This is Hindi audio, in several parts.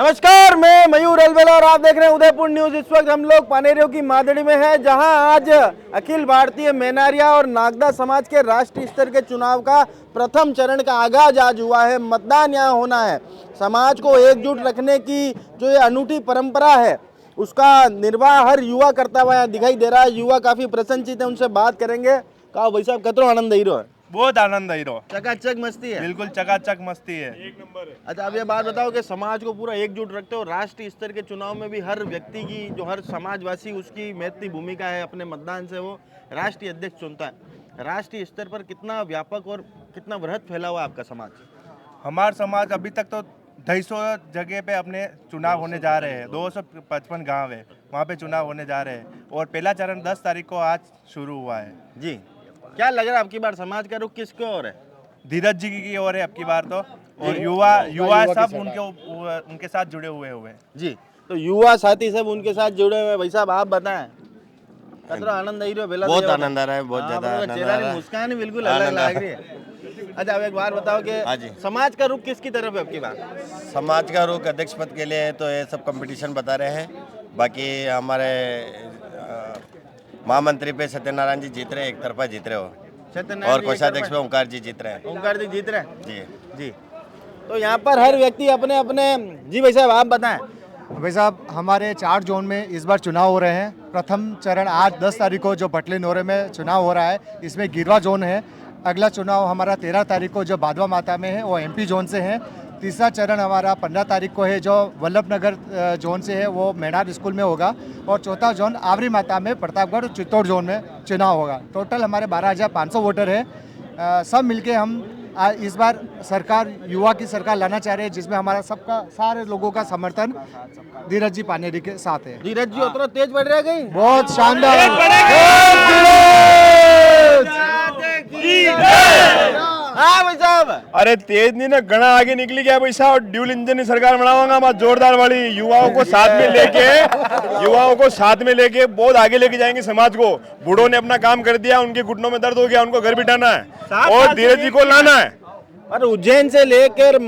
नमस्कार, मैं मयूर अलवेला और आप देख रहे हैं उदयपुर न्यूज। इस वक्त हम लोग पानेरियों की मादड़ी में हैं, जहां आज अखिल भारतीय मेनारिया और नागदा समाज के राष्ट्रीय स्तर के चुनाव का प्रथम चरण का आगाज आज हुआ है। मतदान यहाँ होना है। समाज को एकजुट रखने की जो ये अनूठी परंपरा है, उसका निर्वाह हर युवा करता हुआ यहाँ दिखाई दे रहा है। युवा काफी प्रसन्नचित है, उनसे बात करेंगे। कहा भाई साहब, कतरो आनंद ही रहो? बहुत आनंद आई रहो, चकाचक मस्ती है, बिल्कुल चकाचक मस्ती है, एक नंबर है। अच्छा, अब ये बात बताओ कि समाज को पूरा एकजुट रखते हो। राष्ट्रीय स्तर के चुनाव में भी हर व्यक्ति की, जो हर समाजवासी, उसकी महत्वपूर्ण भूमिका है। अपने मतदान से वो राष्ट्रीय अध्यक्ष चुनता है। राष्ट्रीय स्तर पर कितना व्यापक और कितना वृहद फैला हुआ आपका समाज? हमारा समाज अभी तक तो 250 जगह पे अपने चुनाव होने जा रहे हैं। 255 गांव है, वहाँ पे चुनाव होने जा रहे हैं और पहला चरण 10 तारीख को आज शुरू हुआ है। जी, क्या लग रहा है आपकी बार समाज का रुख किसकी ओर है? धीरज जी की ओर है आपकी बार तो, और युवा सब उनके साथ जुड़े हुए हैं। जी, तो युवा साथी सब उनके साथ जुड़े हुए। भाई साहब, आप बताएं, कतरा आनंद आई रहो? बहुत आनंद आ रहा है, बहुत ज्यादा आनंद आ चेहरा रहा की है। मुस्कान ही बिल्कुल अलग लग रही है। अच्छा, अब एक बात बताओ कि समाज का रुख किसकी तरफ है आपकी बार? समाज का रुख अध्यक्ष पद के लिए तो ये सब कंपटीशन बता रहे हैं। बाकी हमारे महामंत्री पे सत्यनारायण जी जीत रहे, एक तरफा जीत रहे हो, और कोषाध्यक्ष पे ओंकार जी जीत रहे हैं। ओंकार जी जीत रहे हैं जी जी। तो यहाँ पर हर व्यक्ति अपने अपने। जी भाई साहब, आप बताएं। भाई साहब, हमारे 4 जोन में इस बार चुनाव हो रहे हैं। प्रथम चरण आज 10 तारीख को जो बटले नोरे में चुनाव हो रहा है, इसमें गिरवा जोन है। अगला चुनाव हमारा 13 तारीख को जो बादवा माता में है, वो एमपी जोन से है। तीसरा चरण हमारा 15 तारीख को है, जो वल्लभ नगर जोन से है, वो मेनार स्कूल में होगा। और चौथा जोन आवरी माता में प्रतापगढ़ चित्तौड़ जोन में चुनाव होगा। टोटल हमारे 12,500 वोटर हैं। सब मिलके हम इस बार सरकार, युवा की सरकार लाना चाह रहे हैं, जिसमें हमारा सबका, सारे लोगों का समर्थन धीरज जी पानेरी के साथ है। धीरज जी उतना तेज बढ़ रहा है, बहुत शानदार। हाँ भाई साहब। अरे तेज नहीं ना, घना आगे निकली गया भाई साहब। ड्यूल इंजन की सरकार बनावांगा मैं, जोरदार वाली। युवाओं को साथ में लेके बहुत आगे लेके जाएंगे समाज को। बूढ़ों ने अपना काम कर दिया, उनके घुटनों में दर्द हो गया, उनको घर बिठाना है और धीरज जी को लाना है। और उज्जैन से लेकर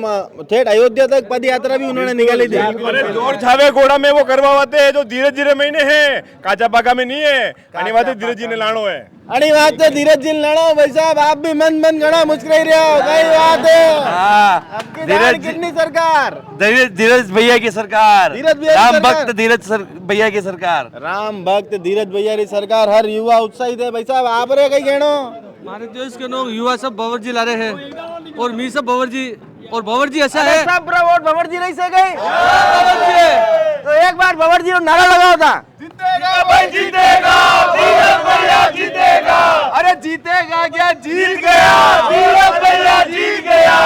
ठेठ अयोध्या तक पद यात्रा भी उन्होंने निकाली थी। अरे जोर छावे घोड़ा में वो करवाते हैं, जो धीरज जी महीने हैं, काचा पाका में नहीं है। अनिवार्य धीरज जी ने लानो है, अनिवार्य धीरज जी लानो। भाई साहब, आप भी मन घना मुस्कुरा रहे हो, सही बात है। धीरज कितनी सरकार? धीरज भैया की सरकार, राम भक्त धीरज भैया की सरकार, राम भक्त धीरज भैया की सरकार। हर युवा उत्साहित है। भाई साहब, आप रे कहीं कहनो? हमारे देश के लोग युवा सब भंवर जी ला रहे हैं, और मी सब भंवर जी, और भंवर जी ऐसा है, सब वोट भंवर जी नहीं से गए। तो एक बार भंवर जी नारा लगाओ था, जीतेगा भाई जीतेगा, धीरज भैया जीतेगा। अरे जीतेगा क्या, जीत गया, धीरज भैया जीत गया।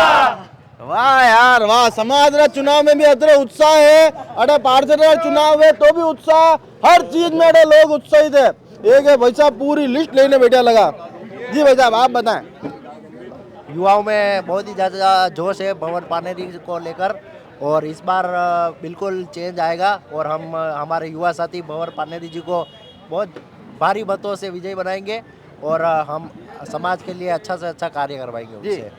वाह यार वाह। समाज रा चुनाव में भी अतरे उत्साह है। अरे पार्षद रा चुनाव है तो भी उत्साह, हर चीज में अरे लोग उत्साहित है। एक है भाई साहब, पूरी लिस्ट लेने बैठा लगा। जी भाई साहब, आप बताएं। युवाओं में बहुत ही ज़्यादा जोश है भंवर पानेरी को लेकर, और इस बार बिल्कुल चेंज आएगा। और हम हमारे युवा साथी भंवर पानेरी जी को बहुत भारी मतों से विजयी बनाएंगे, और हम समाज के लिए अच्छा से अच्छा कार्य करवाएंगे उनसे।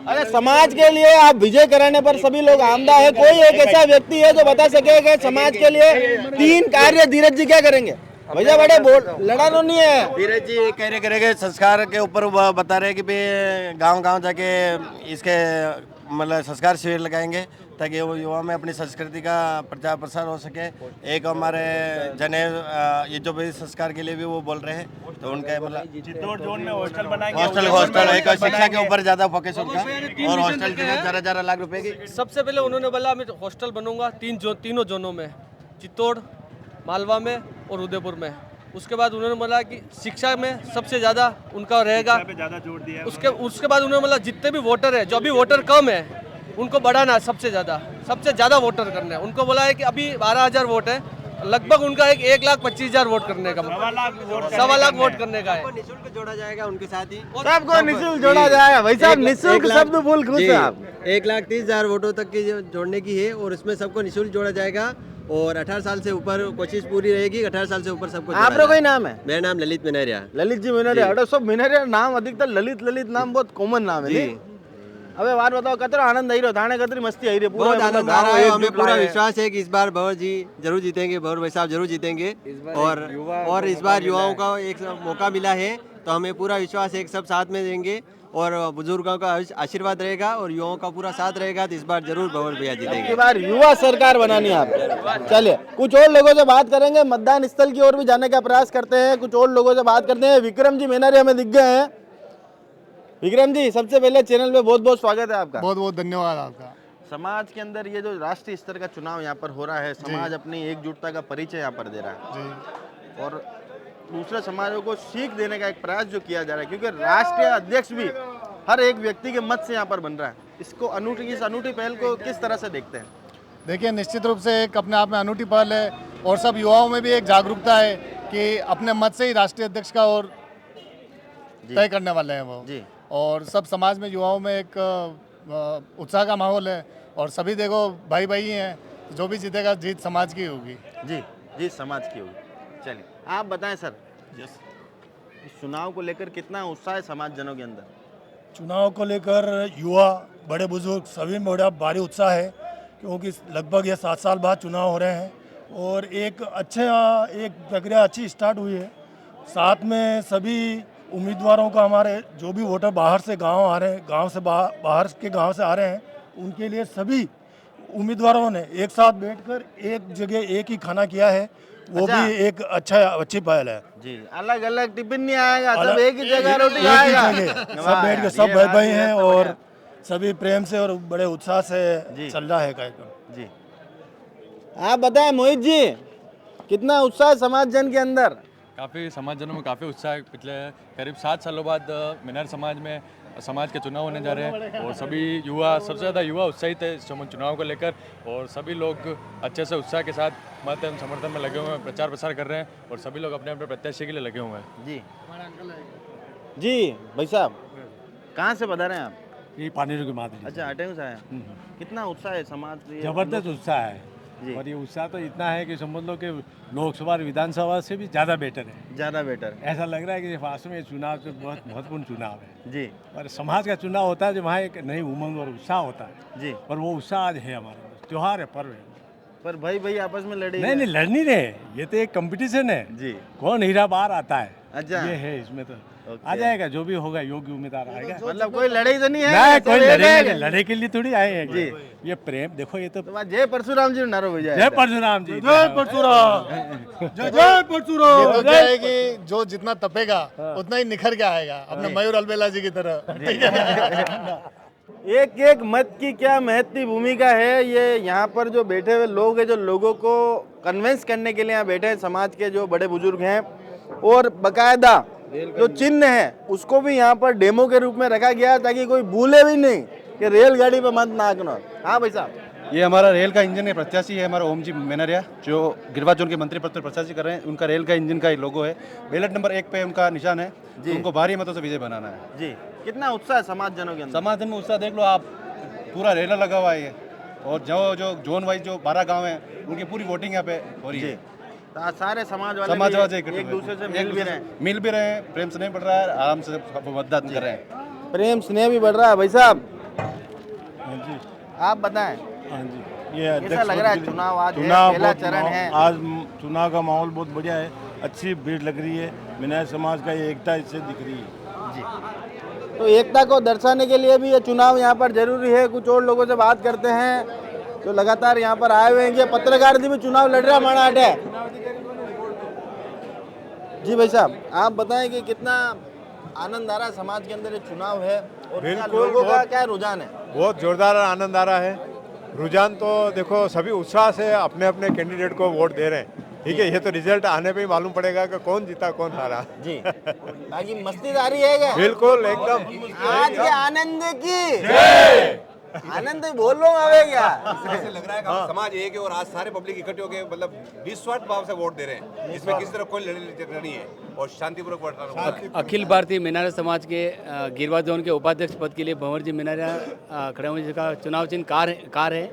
अरे समाज के लिए आप विजय कराने पर सभी लोग आमदा है। कोई एक ऐसा व्यक्ति है जो बता सके कि समाज के लिए 3 कार्य धीरज जी क्या करेंगे? भैया बड़े लड़ा तो नहीं है। धीरज जी कह रहे करेंगे, संस्कार के ऊपर बता रहे कि भाई गांव जाके इसके मतलब संस्कार शिविर लगाएंगे, ताकि वो युवा में अपनी संस्कृति का प्रचार प्रसार हो सके। एक हमारे जनेव, ये जो भी संस्कार के लिए भी वो बोल रहे हैं, तो उनका मतलब चित्तौड़ जोन में हॉस्टल बनाएंगे, हॉस्टल एक शिक्षा के ऊपर ज्यादा फोकस उनका, और हॉस्टल के लिए 11 लाख रुपए की। सबसे पहले उन्होंने बोला मैं हॉस्टल बनूंगा तीनों जोनों में, चित्तौड़, मालवा में और उदयपुर में। उसके बाद उन्होंने बोला कि शिक्षा में सबसे ज़्यादा उनका रहेगा, उसके बाद उन्होंने बोला जितने भी वोटर है, जो अभी वोटर कम है, उनको बढ़ाना है, सबसे ज़्यादा वोटर करना है। उनको बोला है कि अभी 12,000 वोट है, लगभग उनका 1,25,000 वोट करने का, 1.25 लाख वोट करने का है। निःशुल्क जोड़ा जाएगा उनके साथ ही, सबको निःशुल्क जोड़ा जाएगा। भाई साहब, निःशुल्क शब्द बोल खुश है आप। 1,30,000 वोटों तक की जोड़ने की है, और इसमें सबको निःशुल्क जोड़ा जाएगा। और 18 साल से ऊपर कोशिश पूरी रहेगी, 18 साल से ऊपर सबको। आपका कोई नाम है? मेरा नाम ललित मिनारिया। ललित जी मिनारिया। सब मिनारिया नाम अधिकतर ललित नाम बहुत कॉमन नाम है। હવે વાત बताओ कतरो आनंद आई रहो थाने कतरी मस्ती आई रही पूरा बहुत मतलब आनंद आ रहा गाँव है। एक हमें जुट पूरा लाए हैं। विश्वास है कि इस बार भंवर जी जरूर जीतेंगे, भंवर भाई साहब जरूर जीतेंगे। और इस बार युवाओं का एक मौका मिला है तो हमें पूरा विश्वास है कि सब साथ में देंगे और बुजुर्गों का आशीर्वाद रहेगा और युवाओं का पूरा साथ रहेगा तो इस बार जरूर भंवर भैया की जीतेंगे। बार युवा सरकार बनानी है आप। चलिए कुछ और लोगों से बात करेंगे, मतदान स्थल की ओर भी जाने का प्रयास करते हैं, कुछ और लोगों से बात करते हैं। विक्रम जी मेनारिया में दिख गए हैं। विक्रम जी सबसे पहले चैनल पे बहुत बहुत स्वागत है आपका। बहुत बहुत धन्यवाद आपका। समाज के अंदर ये जो राष्ट्रीय स्तर का चुनाव यहाँ पर हो रहा है, समाज अपनी एकजुटता का परिचय यहाँ पर दे रहा है और दूसरे समाजों को सीख देने का एक प्रयास जो किया जा रहा है, क्योंकि राष्ट्रीय अध्यक्ष भी हर एक व्यक्ति के मत से यहाँ पर बन रहा है। इसको इस अनूठी पहल को किस तरह से देखते हैं? देखिए, निश्चित रूप से एक अपने आप में अनूठी पहल है और सब युवाओं में भी एक जागरूकता है कि अपने मत से ही राष्ट्रीय अध्यक्ष का और तय करने वाले हैं वो जी। और सब समाज में युवाओं में एक उत्साह का माहौल है और सभी देखो भाई भाई ही हैं, जो भी जीतेगा जीत समाज की होगी। जी जी समाज की होगी। चलिए आप बताएं सर, इस चुनाव को लेकर कितना उत्साह है समाज जनों के अंदर? चुनाव को लेकर युवा बड़े बुजुर्ग सभी में बड़ा भारी उत्साह है, क्योंकि लगभग ये 7 साल बाद चुनाव हो रहे हैं और एक प्रक्रिया अच्छी स्टार्ट हुई है। साथ में सभी उम्मीदवारों का, हमारे जो भी वोटर बाहर से गांव आ रहे हैं, गांव से बाहर के गांव से आ रहे हैं, उनके लिए सभी उम्मीदवारों ने एक साथ बैठकर एक जगह एक ही खाना किया है। वो अच्छा। भी एक अच्छी पहल है जी। अलग अलग टिफिन नहीं आएगा, सब अलग- एक ही जगह रोटी एक ही आएगा। जगह, सब वाह बैठ के यार, सब ये भाई बात भाई भी हैं है, और बढ़िया। सभी प्रेम से और बड़े उत्साह से जी। चल रहा है कार्यक्रम। जी आप बताएं मोहित जी, कितना उत्साह है समाज जन के अंदर? काफ़ी समाजजनों में काफ़ी उत्साह है। पिछले करीब 7 सालों बाद मिनार समाज के चुनाव होने जा रहे हैं और सभी युवा, सबसे ज़्यादा युवा उत्साहित है इस चुनाव को लेकर और सभी लोग अच्छे से उत्साह के साथ मत समर्थन में लगे हुए हैं, प्रचार प्रसार कर रहे हैं और सभी लोग अपने अपने प्रत्याशी के लिए लगे हुए हैं। जी जी भाई साहब, कहाँ से बता रहे हैं आप? ये पानी की मादरी अच्छा अटेम से आए। कितना उत्साह है समाज? जबरदस्त उत्साह है जी। और ये उत्साह तो इतना है कि समझ लो कि लोकसभा और विधानसभा से भी ज़्यादा बेटर है। ज़्यादा बेटर। ऐसा लग रहा है कि वास्तव में ये चुनाव तो बहुत महत्वपूर्ण चुनाव है जी और समाज का चुनाव होता है जब वहाँ एक नई उमंग और उत्साह होता है जी। और वो उत्साह आज है हमारे पास। त्योहार है, पर्व है। पर भाई भाई आपस में लड़े? नहीं लड़ नहीं रहे, ये तो एक कंपटीशन है जी। कौन हीरा बाहर आता है। अच्छा। ये है इसमें तो ओके। आ जाएगा जो भी होगा, योग्य उम्मीदवार आएगा। मतलब कोई लड़ाई तो नहीं है? नहीं, कोई सब एक लड़े है? लड़े के लिए थोड़ी आए हैं जी। ये प्रेम देखो, ये तो तो बात जय परशुराम जी नारो हो जाए। जय परशुराम जी, जय परशुराम, जय परशुराम। ये तो क्या है कि जो जितना तपेगा उतना ही निखर के आएगा, अपने मयूर अलबेला जी की तरह। एक एक मत की क्या महत्वपूर्ण भूमिका है, ये यहाँ पर जो बैठे हुए लोग हैं, जो लोगों को कन्विंस करने के लिए यहाँ बैठे हैं, समाज के जो बड़े बुजुर्ग हैं, और बकायदा जो चिन्ह है उसको भी यहाँ पर डेमो के रूप में रखा गया है ताकि कोई भूले भी नहीं कि रेलगाड़ी पर मत नाचना। हाँ भाई साहब, ये हमारा रेल का इंजन है, प्रत्याशी है हमारा ओम जी मेनारिया, जो गिरवा जोन के मंत्री पद पर प्रत्याशी कर रहे हैं। उनका रेल का इंजन का लोगो है, बैलेट नंबर 1 पे उनका निशान है। जी। उनको भारी मतों से विजय बनाना है। जी कितना उत्साह है समाज जनों के अंदर? समाज में उत्साह देख लो आप, पूरा रेला लगा हुआ है ये। और जो जोन वाइज जो 12 गांव हैं उनकी पूरी वोटिंग यहाँ पे हो रही है। तो सारे समाज वाले समाजवाद भी इकट्ठे एक हुए दूसरे से हैं। मिल भी रहे हैं। मिल भी रहे हैं, प्रेम स्नेह बढ़ रहा है, आराम से मतदान कर रहे हैं। प्रेम स्नेह भी बढ़ रहा है। भाई साहब आप बताएं, हाँ जी, ये कैसा लग रहा है चुनाव? आज है, चुनाव पहला बहुत चरण है। आज चुनाव का माहौल बहुत बढ़िया है, अच्छी भीड़ लग रही है। मिनार समाज का ये एकता इससे दिख रही है। जी। तो एकता को दर्शाने के लिए भी ये चुनाव यहाँ पर जरूरी है। कुछ और लोगों से बात करते हैं जो लगातार यहाँ पर आए हुए हैं। ये पत्रकार जी भी चुनाव लड़ रहा माना हट है। जी भाई साहब आप बताएं कि कितना आनंद आ रहा है समाज के अंदर ये चुनाव है और क्या लोगों का क्या रुझान है? बहुत जोरदार आनंद आ रहा है। रुझान तो देखो सभी उत्साह से अपने अपने कैंडिडेट को वोट दे रहे हैं। ठीक है, ये तो रिजल्ट आने पे ही मालूम पड़ेगा कि कौन जीता कौन हारा। जी बाकी मस्तीदारी है क्या? बिल्कुल एकदम। आज के आनंद की आनंद बोल लो हमें क्या ऐसे लग रहा है कि समाज एक है और आज सारे पब्लिक इकट्ठे होकर मतलब निस्वार्थ भाव से वोट दे रहे हैं। इसमें किसी तरह कोई लड़ाई नहीं है और शांतिपूर्वक वोट। अखिल भारतीय मिनारा समाज के गिरवा जोन के उपाध्यक्ष पद के लिए भंवर जी मिनारा खड़े हुए, जिसका चुनाव चिन्ह कार है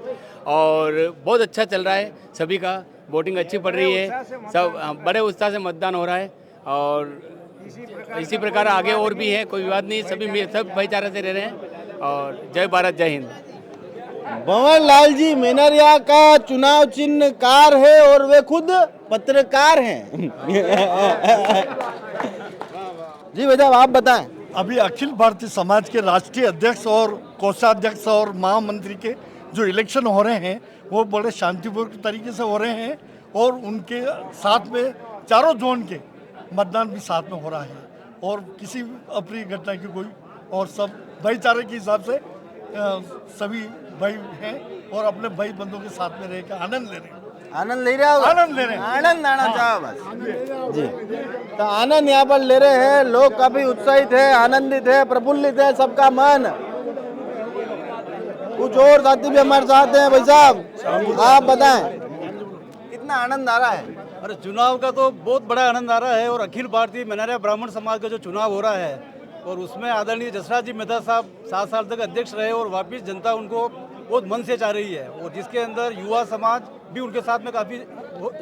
और बहुत अच्छा चल रहा है। सभी का वोटिंग अच्छी पड़ रही है, सब बड़े उत्साह से मतदान हो रहा है और इसी प्रकार आगे और भी है, कोई विवाद नहीं, सब भाईचारा से रह रहे हैं और जय भारत जय हिंद। भंवर लाल जी मेनरिया का चुनाव चिन्ह कार है और वे खुद पत्रकार हैं। जी भैया आप बताएं। अभी अखिल भारतीय समाज के राष्ट्रीय अध्यक्ष और कोषाध्यक्ष और महामंत्री के जो इलेक्शन हो रहे हैं वो बड़े शांतिपूर्ण तरीके से हो रहे हैं और उनके साथ में चारों जोन के मतदान भी साथ में हो रहा है और किसी अप्रिय घटना की कोई और सब भाईचारे के हिसाब से सभी भाई हैं और अपने भाई बंधुओं के साथ में रह के आनंद ले रहे हैं। आनंद ले रहे हो? आनंद ले रहे हैं। आनंद आना चाहो बस जी। तो आनंद यहाँ पर ले रहे हैं लोग, काफी उत्साहित है, आनंदित है, प्रफुल्लित है सबका मन। कुछ और साथी भी हमारे साथ हैं। भाई साहब आप बताएं कितना आनंद आ रहा है? अरे चुनाव का तो बहुत बड़ा आनंद आ रहा है और अखिल भारतीय मेनरिया ब्राह्मण समाज का जो चुनाव हो रहा है और उसमें आदरणीय जसराज जी मेहता साहब 7 साल तक अध्यक्ष रहे और वापिस जनता उनको बहुत मन से चाह रही है और जिसके अंदर युवा समाज भी उनके साथ में काफ़ी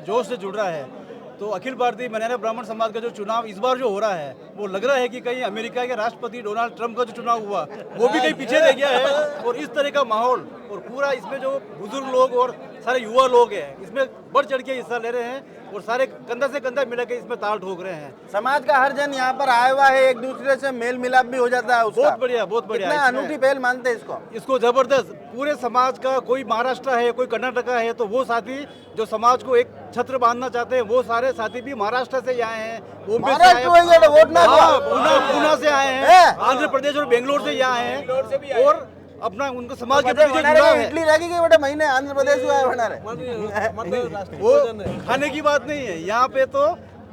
जोश से जुड़ रहा है। तो अखिल भारतीय मेनरिया ब्राह्मण समाज का जो चुनाव इस बार जो हो रहा है वो लग रहा है कि कहीं अमेरिका के राष्ट्रपति डोनाल्ड ट्रंप का जो चुनाव हुआ वो भी कहीं पीछे रह गया है और इस तरह का माहौल और पूरा इसमें जो बुजुर्ग लोग और सारे युवा लोग हैं इसमें बढ़ चढ़ के हिस्सा ले रहे हैं और सारे कंधा से कंधा मिला के इसमें ताल ठोक रहे हैं। समाज का हर जन यहाँ पर आया हुआ है, एक दूसरे से मेल मिलाप भी हो जाता है उसका। बहुत बढ़िया, बहुत बढ़िया। कितना अनूठी पहल मानते हैं इसको जबरदस्त। पूरे समाज का कोई महाराष्ट्र है, कोई कर्नाटका है, तो वो साथी जो समाज को एक छत्र बांधना चाहते हैं वो सारे साथी भी महाराष्ट्र से आए हैं, मुंबई से आए हैं, पुणे से आए हैं, आंध्र प्रदेश और बेंगलोर से यहाँ आए हैं और अपना उनको समाज के प्रति जुड़ाव है। इटली रहेगी कि बेटा महीने आंध्र प्रदेश में आए बना रहे वो खाने की बात नहीं है। यहाँ पे तो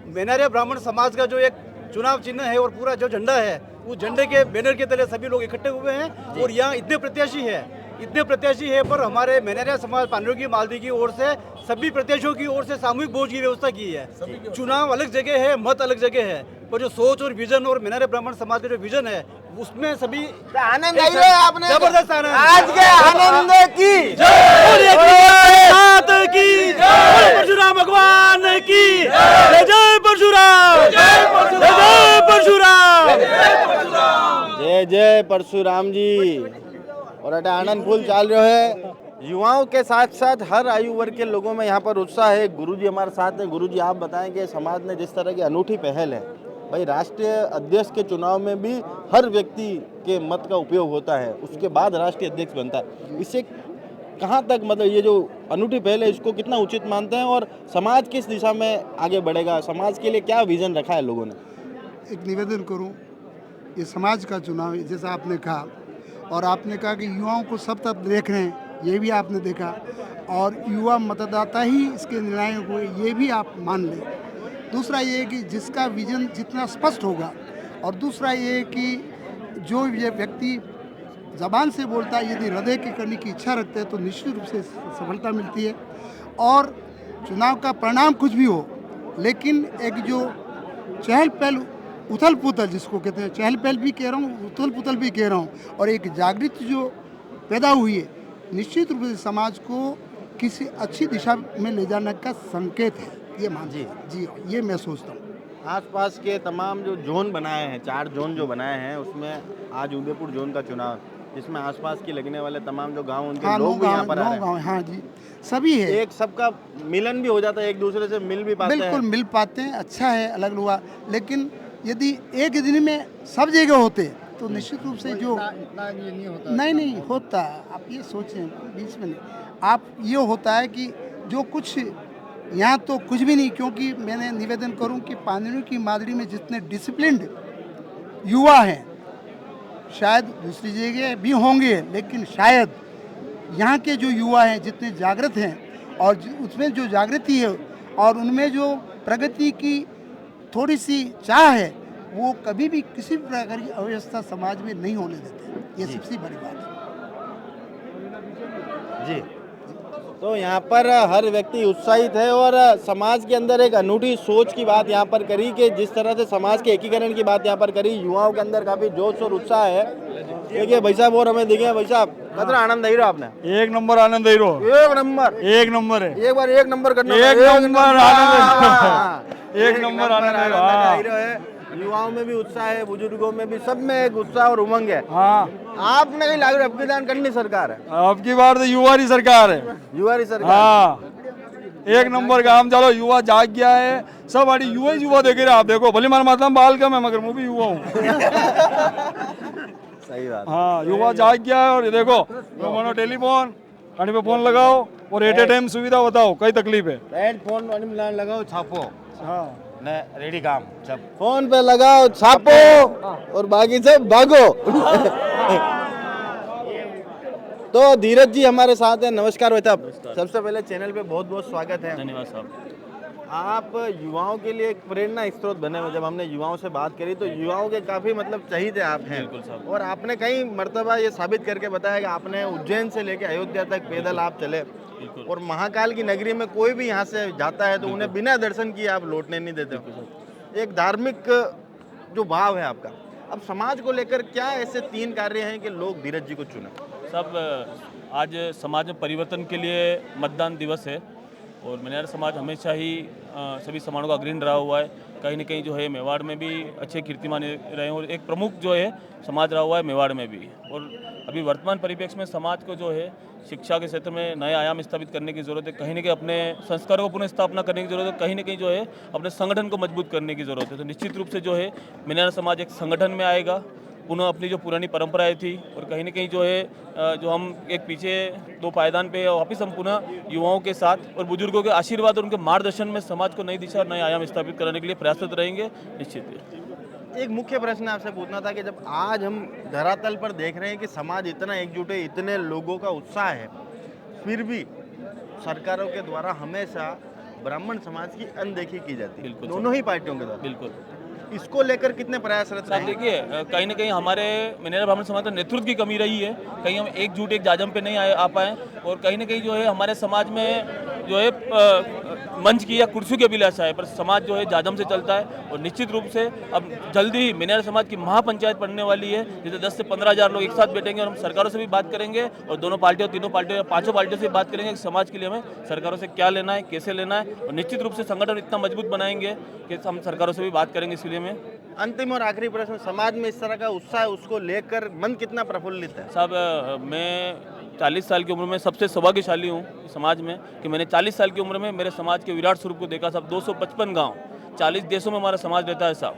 मेनरिया ब्राह्मण समाज का जो एक चुनाव चिन्ह है और पूरा जो झंडा है उस झंडे के बैनर के तले सभी लोग इकट्ठे हुए हैं और यहाँ इतने प्रत्याशी है पर हमारे मेनरिया समाज पांडुरंग की मालदी की ओर से सभी प्रत्याशियों की ओर से सामूहिक वोट की व्यवस्था की है। चुनाव अलग जगह है, मत अलग जगह है, पर जो सोच और विजन और मेनरिया ब्राह्मण समाज का जो विजन है उसमें सभी आनंद आई है। आपने जबरदस्त आनंद आज के आनंद की परशुराम भगवान की जय परशुराम, जय परशुराम, जय जय परशुराम जी। और अटे आनंद फुल चल रहे है। युवाओं के साथ साथ हर आयु वर्ग के लोगों में यहाँ पर उत्साह है। गुरुजी हमारे साथ हैं। गुरुजी आप बताएं कि समाज ने जिस तरह की अनूठी पहल है, भाई राष्ट्रीय अध्यक्ष के चुनाव में भी हर व्यक्ति के मत का उपयोग होता है, उसके बाद राष्ट्रीय अध्यक्ष बनता है। इससे कहाँ तक मतलब ये जो अनूठी पहल है इसको कितना उचित मानते हैं और समाज किस दिशा में आगे बढ़ेगा, समाज के लिए क्या विजन रखा है लोगों ने? एक निवेदन करूं, ये समाज का चुनाव है जैसा आपने कहा और आपने कहा कि युवाओं को सब तरफ देख रहे हैं, ये भी आपने देखा और युवा मतदाता ही इसके निर्णायक हुए, ये भी आप मान लें। दूसरा ये है कि जिसका विजन जितना स्पष्ट होगा और दूसरा ये है कि जो ये व्यक्ति ज़बान से बोलता है यदि हृदय की करने की इच्छा रखते हैं तो निश्चित रूप से सफलता मिलती है। और चुनाव का परिणाम कुछ भी हो लेकिन एक जो चहल पहल उथल पुथल जिसको कहते हैं, चहल पहल भी कह रहा हूँ, उथल पुथल भी कह रहा हूँ, और एक जागृति जो पैदा हुई है निश्चित रूप से समाज को किसी अच्छी दिशा में ले जाने का संकेत है, ये मान जी ये मैं सोचता हूँ। आसपास के तमाम जो जोन बनाए हैं, 4 जोन जो बनाए हैं, उसमें आज उदयपुर जोन का चुनाव जिसमें आसपास के लगने वाले तमाम जो गांव उनके लोग भी यहाँ पर आ रहे हैं। हाँ जी सभी है, एक सबका मिलन भी हो जाता है, एक दूसरे से मिल भी पाते हैं। बिल्कुल मिल पाते हैं, अच्छा है, अलग हुआ। लेकिन यदि एक दिन में सब जगह होते तो निश्चित रूप से जो नहीं होता। आप ये सोचें बीच में नहीं, आप ये होता है कि जो कुछ यहाँ तो कुछ भी नहीं, क्योंकि मैंने निवेदन करूं कि पांडुरंग की मादड़ी में जितने डिसिप्लिन्ड युवा हैं शायद दूसरी जगह भी होंगे, लेकिन शायद यहाँ के जो युवा हैं जितने जागृत हैं और उसमें जो जागृति है और उनमें जो प्रगति की थोड़ी सी चाह है वो कभी भी किसी भी प्रकार की अव्यवस्था समाज में नहीं होने देते। ये सबसे बड़ी बात है जी। तो यहाँ पर हर व्यक्ति उत्साहित है और समाज के अंदर एक अनूठी सोच की बात यहाँ पर करी कि जिस तरह से समाज के एकीकरण की बात यहाँ पर करी, युवाओं के अंदर काफी जोश और उत्साह है। देखिए भाई साहब और हमें देखिए भाई साहब कितना आनंद आई रहा आपने? एक नंबर आनंद आई रहा, एक नंबर है, एक बार एक नंबर करना, एक नंबर आनंद है। युवाओं में भी उत्साह है, बुजुर्गों में भी, सब में एक उत्साह और उमंग है। हाँ आपने कहीं लागू अब दान करनी सरकार है, अब की बार तो युवा की सरकार है। युवा की सरकार। हाँ, एक नंबर काम चलो, युवा जाग गया है, सब आड़ी युवा देख रहे। आप देखो भले मार मतलब बाल कम है मगर मैं भी युवा हूँ। सही बात। हाँ, युवा जाग गया है। और ये देखो मनो टेलीफोन गाड़ी पे फोन लगाओ और एट ए टाइम सुविधा बताओ, कई तकलीफ है। फोन लगाओ छापो, हाँ रेडी काम सब। फोन पे लगाओ, छापो और बाकी से भागो। तो धीरज जी हमारे साथ हैं। नमस्कार भाई साहब, सबसे पहले चैनल पे बहुत बहुत स्वागत है। धन्यवाद साहब। आप युवाओं के लिए एक प्रेरणा स्रोत बने हुए। जब हमने युवाओं से बात करी तो युवाओं के काफी मतलब चाहिए आप हैं। बिल्कुल साहब। और आपने कई मर्तबा ये साबित करके बताया कि आपने उज्जैन से लेकर अयोध्या तक पैदल आप चले, और महाकाल की नगरी में कोई भी यहाँ से जाता है तो उन्हें बिना दर्शन किए आप लौटने नहीं देते। एक धार्मिक जो भाव है आपका। अब समाज को लेकर क्या ऐसे 3 कार्य हैं कि लोग धीरज जी को चुने? सब आज समाज में परिवर्तन के लिए मतदान दिवस है, और मनियार समाज हमेशा ही सभी समाजों का अग्रणी रहा हुआ है। कहीं न कहीं जो है मेवाड़ में भी अच्छे कीर्तिमान रहे हैं, और एक प्रमुख जो है समाज रहा हुआ है मेवाड़ में भी। और अभी वर्तमान परिप्रेक्ष्य में समाज को जो है शिक्षा के क्षेत्र में नए आयाम स्थापित करने की ज़रूरत है। कहीं न कहीं अपने संस्कारों को पुनः स्थापना करने की ज़रूरत है। कहीं न कहीं जो है अपने संगठन को मजबूत करने की ज़रूरत है। तो निश्चित रूप से जो है मनियार समाज एक संगठन में आएगा, पुनः अपनी जो पुरानी परंपराएं थी, और कहीं न कहीं जो है जो हम एक पीछे 2 पायदान पे वापस हम पुनः युवाओं के साथ और बुजुर्गों के आशीर्वाद और उनके मार्गदर्शन में समाज को नई दिशा और नए आयाम स्थापित करने के लिए प्रयासरत रहेंगे निश्चित। एक मुख्य प्रश्न आपसे पूछना था कि जब आज हम धरातल पर देख रहे हैं कि समाज इतना एकजुट है, इतने लोगों का उत्साह है, फिर भी सरकारों के द्वारा हमेशा ब्राह्मण समाज की अनदेखी की जाती है, दोनों ही पार्टियों के द्वारा। बिल्कुल। इसको लेकर कितने प्रयासरत रहे? देखिए, कहीं ना कहीं हमारे मनियार ब्राह्मण समाज का नेतृत्व की कमी रही है। कहीं हम एकजुट एक जाजम पे नहीं आ पाए, और कहीं ना कहीं जो है हमारे समाज में जो है मंच की या कुर्सियों की अभिलाषा है, पर समाज जो है जाजम से चलता है। और निश्चित रूप से अब जल्दी ही मनियार समाज की महापंचायत पड़ने वाली है, जिसे 10 से 15 हज़ार लोग एक साथ बैठेंगे, और हम सरकारों से भी बात करेंगे, और दोनों पार्टियों, तीनों पार्टियों या 5 पार्टियों से बात करेंगे कि समाज के लिए हमें सरकारों से क्या लेना है, कैसे लेना है। और निश्चित रूप से संगठन इतना मजबूत बनाएंगे कि हम सरकारों से भी बात करेंगे इसके लिए में। अंतिम और आखिरी प्रश्न, समाज में इस तरह का उत्साह है, उसको लेकर मन कितना प्रफुल्लित है? साहब, मैं 40 साल की उम्र में सबसे सौभाग्यशाली हूँ समाज में, कि मैंने 40 साल की उम्र में मेरे समाज के विराट स्वरूप को देखा साहब। 255 गांव, 40 देशों में हमारा समाज रहता है साहब,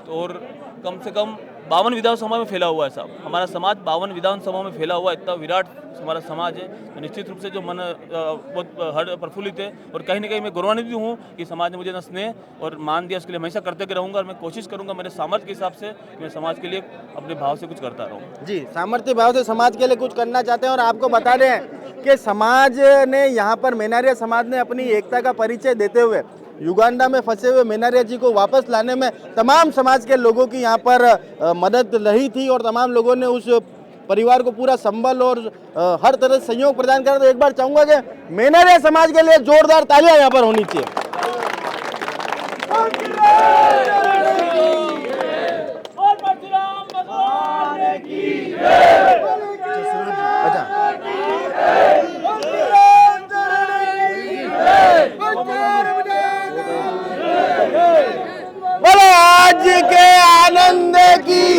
तो और कम से कम 52 विधानसभा में फैला हुआ है साहब। हमारा समाज 52 विधानसभा में फैला हुआ है, इतना विराट हमारा समाज है। तो निश्चित रूप से जो मन बहुत प्रफुल्लित है, और कहीं ना कहीं मैं गौरवान्वित भी हूँ कि समाज ने मुझे न स्नेह और मान दिया, उसके लिए हमेशा करते रहूँगा। और मैं कोशिश करूँगा मेरे सामर्थ्य के हिसाब से कि मैं समाज के लिए अपने भाव से कुछ करता रहूँ। जी, सामर्थ्य भाव से समाज के लिए कुछ करना चाहते हैं। और आपको बता दें कि समाज ने यहाँ पर मेनारिया समाज ने अपनी एकता का परिचय देते हुए युगांडा में फंसे हुए मेनारिया जी को वापस लाने में तमाम समाज के लोगों की यहाँ पर मदद रही थी, और तमाम लोगों ने उस परिवार को पूरा संबल और हर तरह से सहयोग प्रदान करा। तो एक बार चाहूंगा कि मेनारिया समाज के लिए जोरदार तालियां यहाँ पर होनी चाहिए। बोलो आज के आनंद की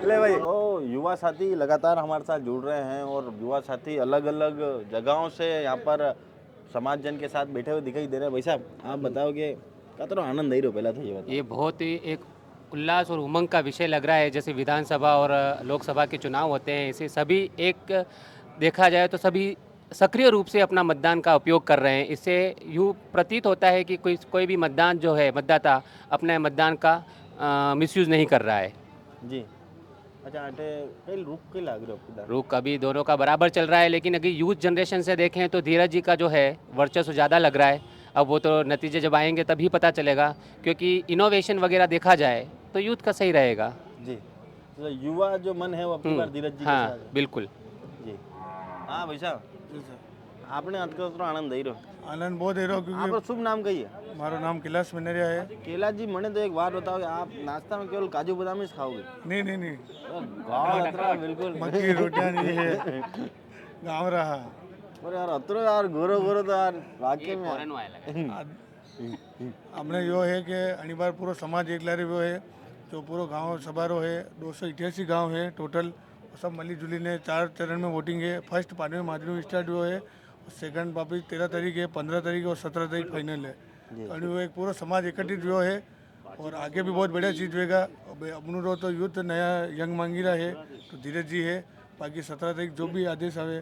ले भाई। तो युवा साथी लगातार हमारे साथ जुड़ रहे हैं, और युवा साथी अलग अलग जगहों से यहाँ पर समाज जन के साथ बैठे हुए दिखाई दे रहे हैं। भाई साहब, आप बताओगे क्या तो आनंद नहीं रहो पहला था ये बहुत ही एक उल्लास और उमंग का विषय लग रहा है। जैसे विधानसभा और लोकसभा के चुनाव होते हैं, इसे सभी एक देखा जाए तो सभी सक्रिय रूप से अपना मतदान का उपयोग कर रहे हैं। इससे यूँ प्रतीत होता है कि कोई भी मतदान जो है मतदाता अपने मतदान का मिसयूज़ नहीं कर रहा है। जी, अच्छा, कई रुक के लग रहे हो? रुक अभी दोनों का बराबर चल रहा है, लेकिन अगर यूथ जनरेशन से देखें तो धीरज जी का जो है वर्चस्व ज़्यादा लग रहा है। अब वो तो नतीजे जब आएंगे तभी पता चलेगा, क्योंकि इनोवेशन वगैरह देखा जाए तो यूथ का सही रहेगा। जी, तो युवा जो मन है वो अपनी बार धीरज जी के हाँ, साथ है। बिल्कुल जी। हाँ भाई साहब, आपने आनंद दे रहो? आनंद बहुत दे रहा हूँ, आपका क्योंकि शुभ नाम कही है? हमारा नाम कैलाश मेनरिया है। कैलाश जी, मैंने तो एक बात बताओ कि आप नाश्ता में केवल काजू बादाम ही खाओगे? नहीं नहीं नहीं, गाँव अतरा बिल्कुल मक्की की रोटियाँ नहीं है, गाँव रहा। अरे यार अतरो यार गोरो गोरो तो यार वाकई में हमने यो है कि आणि बार पूरा समाज एक लारे वो है जो पूरा गांव समारोह है, 288 गांव है टोटल, सब मिली जुली ने 4 चरण में वोटिंग है। फर्स्ट पानी में मादरी स्टार्ट हुआ है, सेकंड वापिस 13 तारीख है, 15 तारीख और 17 तारीख फाइनल है। और वो एक पूरा समाज एकत्रित हुआ है और आगे भी बहुत बढ़िया चीज़ होएगा। अपनों रो तो यूथ नया यंग मांगीरा है तो धीरज जी है, बाकी 17 तारीख जो भी आदेश आवे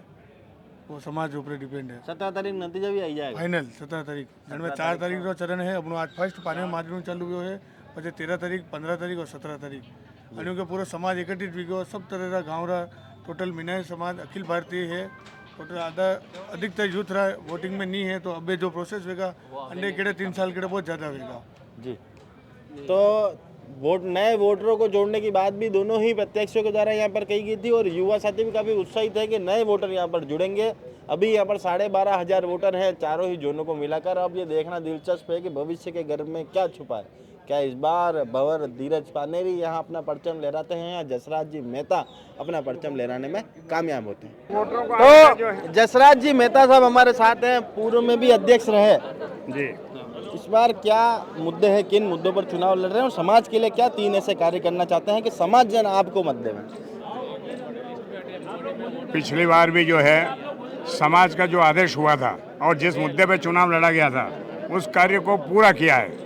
वो समाज ऊपर डिपेंड है। 17 तारीख नतीजा भी आई जाएगा फाइनल 17 तारीख जिनमें 4 तारीख जो चरण है अपनों आज फर्स्ट पानी में मादरी चालू हुआ है, પછી 13 તારીખ 15 તારીખ और 17 तारीख અને કે પૂરો સમાજ એકત્રિત થઈ ગયો। सब तरह का गाँव रहा टोटल मीनार समाज अखिल भारतीय है, टोटल आधा अधिकतर यूथ रहा वोटिंग में नहीं है। तो अब जो प्रोसेस होगा अंडे केड़े 3 साल केड़े बहुत ज़्यादा होगा जी। तो वोट नए वोटरों को जोड़ने की बात भी दोनों ही प्रत्याशियों के द्वारा यहाँ पर कही गई थी और युवा साथी भी काफ़ी उत्साहित है कि नए वोटर यहाँ पर जुड़ेंगे। अभी यहाँ पर 12,500 वोटर हैं चारों ही जोनों को मिलाकर। अब ये देखना दिलचस्प है कि भविष्य के गर्भ में क्या छुपा है। क्या इस बार भंवर धीरज पानेरी यहाँ अपना परचम लहराते हैं या जसराज जी मेहता अपना परचम लहराने में कामयाब होते हैं? तो जसराज जी मेहता साहब हमारे साथ हैं, पूर्व में भी अध्यक्ष रहे जी। इस बार क्या मुद्दे हैं, किन मुद्दों पर चुनाव लड़ रहे हैं और समाज के लिए क्या 3 ऐसे कार्य करना चाहते हैं कि समाज जन आपको मत देवे? पिछली बार भी जो है समाज का जो आदेश हुआ था और जिस मुद्दे पे चुनाव लड़ा गया था उस कार्य को पूरा किया है।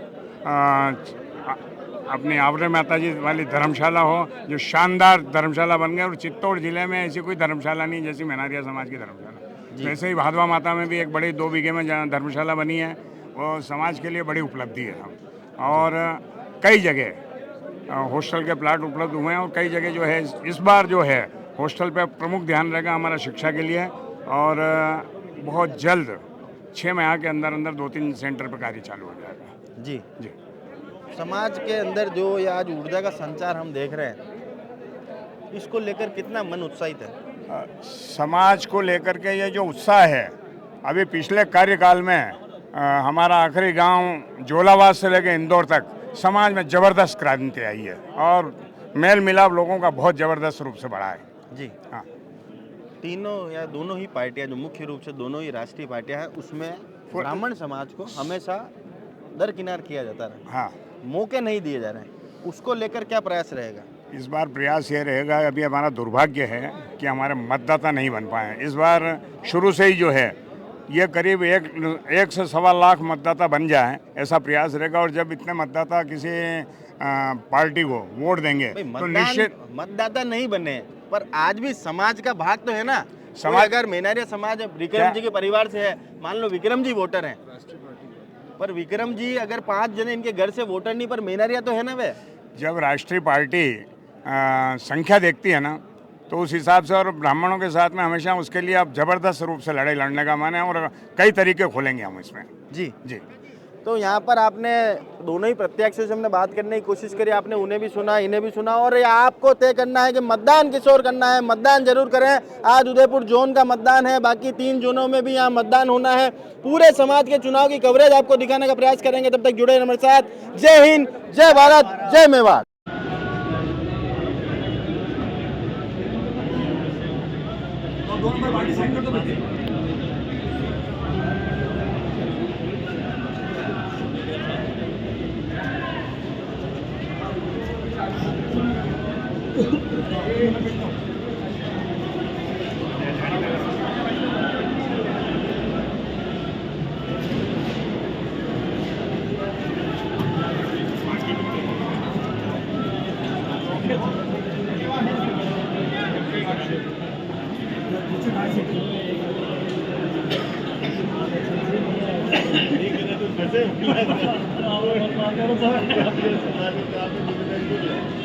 अपनी आवरे माता जी वाली धर्मशाला हो, जो शानदार धर्मशाला बन गए और चित्तौड़ जिले में ऐसी कोई धर्मशाला नहीं जैसी मेनारिया समाज की धर्मशाला। वैसे ही भादवा माता में भी एक बड़ी 2 बीघे में धर्मशाला बनी है, वो समाज के लिए बड़ी उपलब्धि है। और कई जगह हॉस्टल के प्लाट उपलब्ध हुए हैं और कई जगह जो है इस बार जो है हॉस्टल पे प्रमुख ध्यान रहेगा हमारा शिक्षा के लिए। और बहुत जल्द 6 माह के अंदर अंदर 2-3 सेंटर पर कार्य चालू हो जाएगा जी जी। समाज के अंदर जो ये आज ऊर्जा का संचार हम देख रहे हैं, इसको लेकर कितना मन उत्साहित है? समाज को लेकर के ये जो उत्साह है, अभी पिछले कार्यकाल में हमारा आखिरी गांव जोलावाद से लेकर इंदौर तक समाज में ज़बरदस्त क्रांति आई है और मेल मिलाप लोगों का बहुत ज़बरदस्त रूप से बढ़ा है जी। हाँ, तीनों या दोनों ही पार्टियां, जो मुख्य रूप से दोनों ही राष्ट्रीय पार्टियां हैं, उसमें ब्राह्मण समाज को हमेशा दरकिनार किया जाता है। हाँ, मौके नहीं दिए जा रहे हैं, उसको लेकर क्या प्रयास रहेगा? इस बार प्रयास ये रहेगा, अभी हमारा दुर्भाग्य है कि हमारे मतदाता नहीं बन पाए। इस बार शुरू से ही जो है ये करीब 1 से 1.25 लाख मतदाता बन जाए, ऐसा प्रयास रहेगा। और जब इतने मतदाता किसी पार्टी को वोट देंगे तो निश्चित मतदाता नहीं बने, पर आज भी समाज का भाग तो है ना। समाज अगर मेनारिया समाज विक्रम जी के परिवार से है, मान लो विक्रम जी वोटर हैं, पर विक्रम जी अगर 5 जने इनके घर से वोटर नहीं, पर मेनारिया तो है ना वे। जब राष्ट्रीय पार्टी संख्या देखती है ना तो उस हिसाब से, और ब्राह्मणों के साथ में हमेशा उसके लिए आप जबरदस्त रूप से लड़ाई लड़ने का मन है और कई तरीके खोलेंगे हम इसमें जी जी। तो यहाँ पर आपने दोनों ही प्रत्याशियों से हमने बात करने की कोशिश करी, आपने उन्हें भी सुना, इन्हें भी सुना, और आपको तय करना है कि मतदान किस ओर करना है। मतदान जरूर करें। आज उदयपुर जोन का मतदान है, बाकी 3 जोनों में भी यहाँ मतदान होना है। पूरे समाज के चुनाव की कवरेज आपको दिखाने का प्रयास करेंगे। तब तक जुड़े रहिए हमारे साथ। जय हिंद, जय भारत, जय मेवाड़।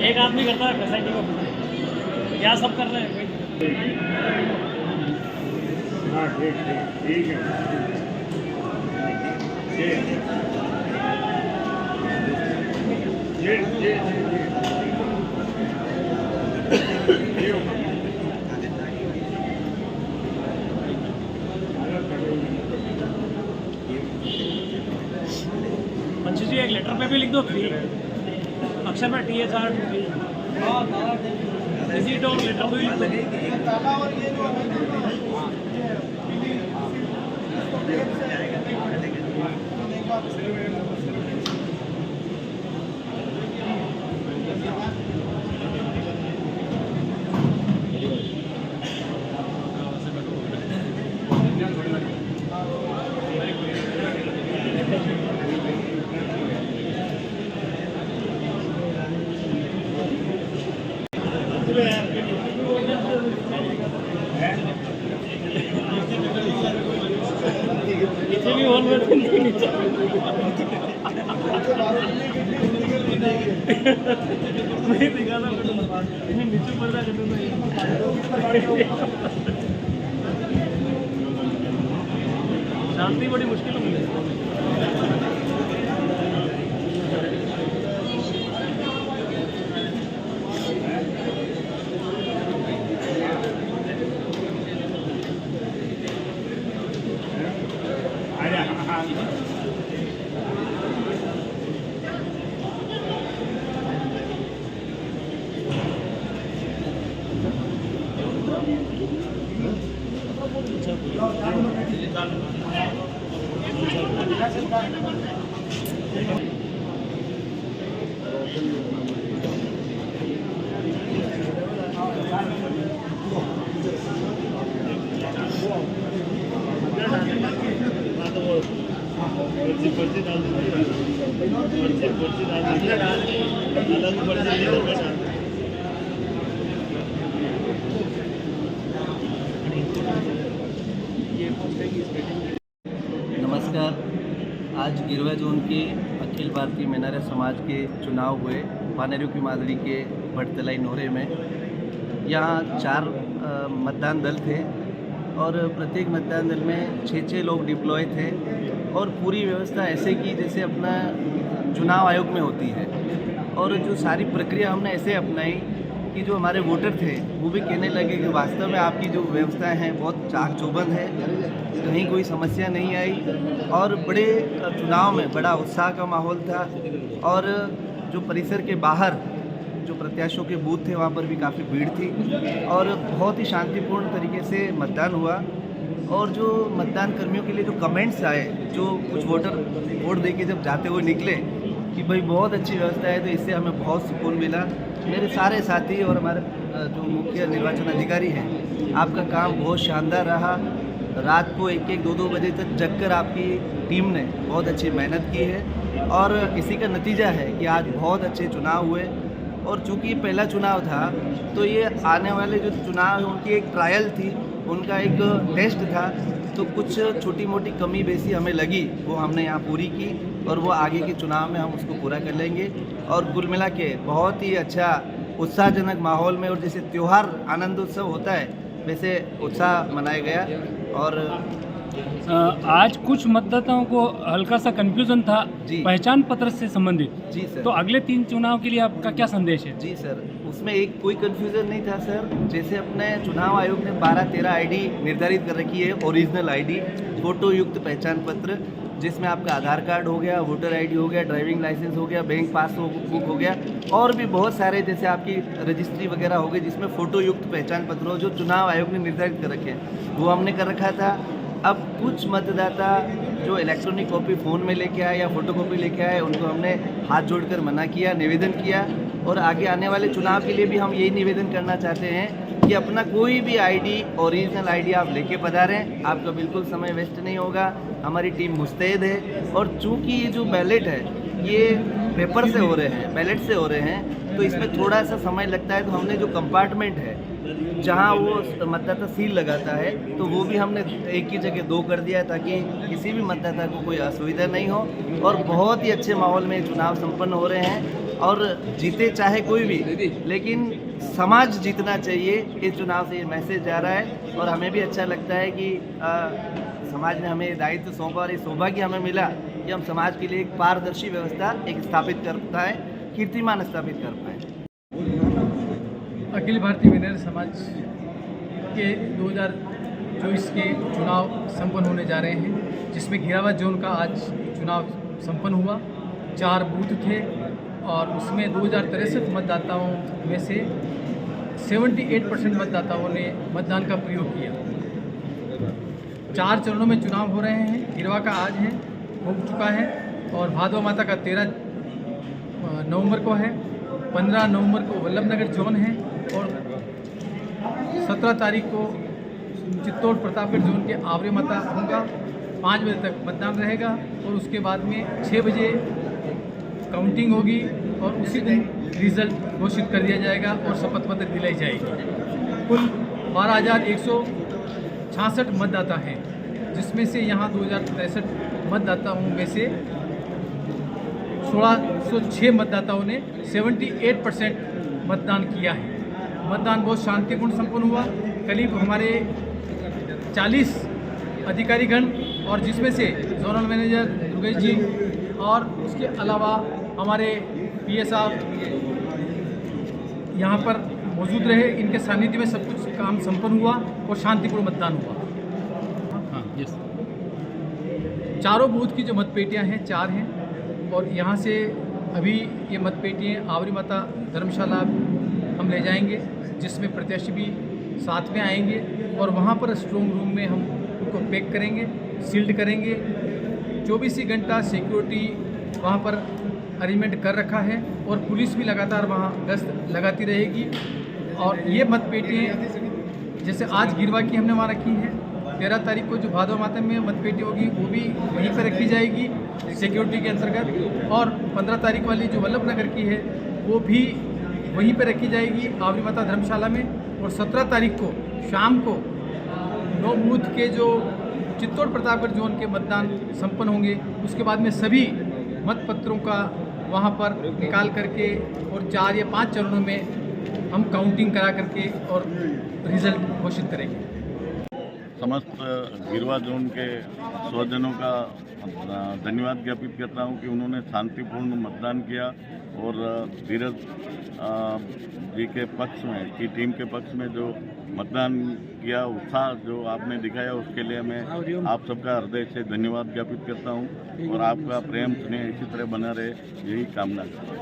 एक आदमी करता है सोसाइटी को, क्या सब कर रहे हैं? हाँ ठीक है। मंशी जी एक लेटर पे भी लिख दो 3 अक्षर में THR विजिट और लेटर भी लिख दो। हॉल में तो नहीं नहीं दिखाना नीचे पड़ रहा शांति बड़ी मुश्किल है। नमस्कार। आज गिरवा जोन के अखिल भारतीय मेनारा समाज के चुनाव हुए पानेरियों की मादड़ी के भटतलाई नोरे में। यहाँ 4 मतदान दल थे और प्रत्येक मतदान दल में 6 लोग डिप्लॉय थे और पूरी व्यवस्था ऐसे की जैसे अपना चुनाव आयोग में होती है। और जो सारी प्रक्रिया हमने ऐसे अपनाई कि जो हमारे वोटर थे वो भी कहने लगे कि वास्तव में आपकी जो व्यवस्थाएं हैं बहुत चाक चौबंद है, कहीं कोई समस्या नहीं आई और बड़े चुनाव में बड़ा उत्साह का माहौल था। और जो परिसर के बाहर जो प्रत्याशियों के बूथ थे वहाँ पर भी काफ़ी भीड़ थी और बहुत ही शांतिपूर्ण तरीके से मतदान हुआ। और जो मतदान कर्मियों के लिए जो कमेंट्स आए, जो कुछ वोटर वोट दे के जब जाते हुए निकले कि भाई बहुत अच्छी व्यवस्था है, तो इससे हमें बहुत सुकून मिला। मेरे सारे साथी और हमारे जो मुख्य निर्वाचन अधिकारी हैं, आपका काम बहुत शानदार रहा। रात को 1-1, 2-2 बजे तक जगकर आपकी टीम ने बहुत अच्छी मेहनत की है और इसी का नतीजा है कि आज बहुत अच्छे चुनाव हुए। और चूँकि ये पहला चुनाव था तो ये आने वाले जो चुनाव हैं उनकी एक ट्रायल थी, उनका एक टेस्ट था। तो कुछ छोटी मोटी कमी बेसी हमें लगी, वो हमने यहाँ पूरी की और वो आगे के चुनाव में हम उसको पूरा कर लेंगे। और कुल मिला के बहुत ही अच्छा उत्साहजनक माहौल में और जैसे त्यौहार आनंद उत्सव होता है वैसे उत्साह मनाया गया। और आज कुछ मतदाताओं को हल्का सा कंफ्यूजन था पहचान पत्र से संबंधित। जी सर। तो अगले 3 चुनाव के लिए आपका क्या संदेश है? जी सर, उसमें एक कोई कंफ्यूजन नहीं था सर। जैसे अपने चुनाव आयोग ने 12-13 आईडी निर्धारित कर रखी है, ओरिजिनल आईडी, फोटो युक्त पहचान पत्र, जिसमें आपका आधार कार्ड हो गया, वोटर आईडी हो गया, ड्राइविंग लाइसेंस हो गया, बैंक पासबुक हो गया और भी बहुत सारे जैसे आपकी रजिस्ट्री वगैरह हो गई जिसमें फोटो युक्त पहचान पत्र हो, जो चुनाव आयोग ने निर्धारित कर रखे हैं, वो हमने कर रखा था। अब कुछ मतदाता जो इलेक्ट्रॉनिक कॉपी फ़ोन में लेके आए या फोटो कॉपी लेके आए, उनको हमने हाथ जोड़कर मना किया, निवेदन किया। और आगे आने वाले चुनाव के लिए भी हम यही निवेदन करना चाहते हैं कि अपना कोई भी आईडी, ओरिजिनल आईडी आप लेके पधारें, आपका बिल्कुल समय वेस्ट नहीं होगा। हमारी टीम मुस्तैद है। और चूँकि ये जो बैलेट है ये पेपर से हो रहे हैं, बैलेट से हो रहे हैं, तो इसमें थोड़ा सा समय लगता है। तो हमने जो कंपार्टमेंट है जहां वो मतदाता सील लगाता है, तो वो भी हमने एक की जगह 2 कर दिया है ताकि किसी भी मतदाता को कोई असुविधा नहीं हो। और बहुत ही अच्छे माहौल में चुनाव संपन्न हो रहे हैं और जीते चाहे कोई भी, लेकिन समाज जीतना चाहिए। इस चुनाव से ये मैसेज जा रहा है और हमें भी अच्छा लगता है कि समाज ने हमें दायित्व सौंपा और ये सौभाग्य हमें मिला कि हम समाज के लिए एक पारदर्शी व्यवस्था एक स्थापित कर पाएँ, कीर्तिमान स्थापित कर पाएँ। अखिल भारतीय मेनारी समाज के 2024 के चुनाव संपन्न होने जा रहे हैं, जिसमें घिरावत जोन का आज चुनाव संपन्न हुआ। 4 बूथ थे और उसमें 2063 मतदाताओं में से 78% मतदाताओं ने मतदान का प्रयोग किया। 4 चरणों में चुनाव हो रहे हैं। गिरवा का आज हो चुका है और भादवा माता का 13 नवंबर को है, 15 नवंबर को वल्लभनगर जोन है और 17 तारीख को चित्तौड़ प्रतापगढ़ जोन के आवरे माता होगा। 5 बजे तक मतदान रहेगा और उसके बाद में 6 बजे काउंटिंग होगी और उसी दिन रिजल्ट घोषित कर दिया जाएगा और शपथ पत्र दिलाई जाएगी। कुल 12,166 मतदाता हैं जिसमें से यहाँ 2063 मतदाताओं में से 1606 मतदाताओं ने 78% मतदान किया है। मतदान बहुत शांतिपूर्ण संपन्न हुआ। करीब हमारे 40 अधिकारीगण और जिसमें से जोनल मैनेजर दुर्गेश जी और उसके अलावा हमारे पीए साहब यहाँ पर मौजूद रहे। इनके सानिध्य में सब कुछ काम संपन्न हुआ और शांतिपूर्ण मतदान हुआ। हाँ, यस। चारों बूथ की जो मतपेटियाँ हैं 4 हैं और यहाँ से अभी ये मतपेटियाँ आवरी माता धर्मशाला हम ले जाएंगे, जिसमें प्रत्याशी भी साथ में आएंगे और वहाँ पर स्ट्रॉन्ग रूम में हम उनको पैक करेंगे, सील्ड करेंगे। 24 ही घंटा सिक्योरिटी वहाँ पर अरेंजमेंट कर रखा है और पुलिस भी लगातार वहाँ गश्त लगाती रहेगी। और ये मतपेटियाँ जैसे आज गिरवा की हमने वहाँ रखी हैं, 13 तारीख को जो भादवा माता में मतपेटी होगी वो भी वहीं पर रखी जाएगी सिक्योरिटी के अंतर्गत, और 15 तारीख वाली जो वल्लभ नगर की है वो भी वहीं पर रखी जाएगी आवरी माता धर्मशाला में। और 17 तारीख को शाम को 9 बूथ के जो चित्तौड़ प्रतापगढ़ जोन के मतदान संपन्न होंगे, उसके बाद में सभी मतपत्रों का वहाँ पर निकाल करके और 4 या 5 चरणों में हम काउंटिंग करा करके और रिजल्ट घोषित करेंगे। समस्त गिरवा जोन के स्वजनों का धन्यवाद ज्ञापित करता हूं कि उन्होंने शांतिपूर्ण मतदान किया और धीरज जी के पक्ष में, की टीम के पक्ष में जो मतदान किया, उत्साह जो आपने दिखाया, उसके लिए मैं आप सबका हृदय से धन्यवाद ज्ञापित करता हूं और आपका प्रेम स्नेह इसी तरह बना रहे, यही कामना करता हूं।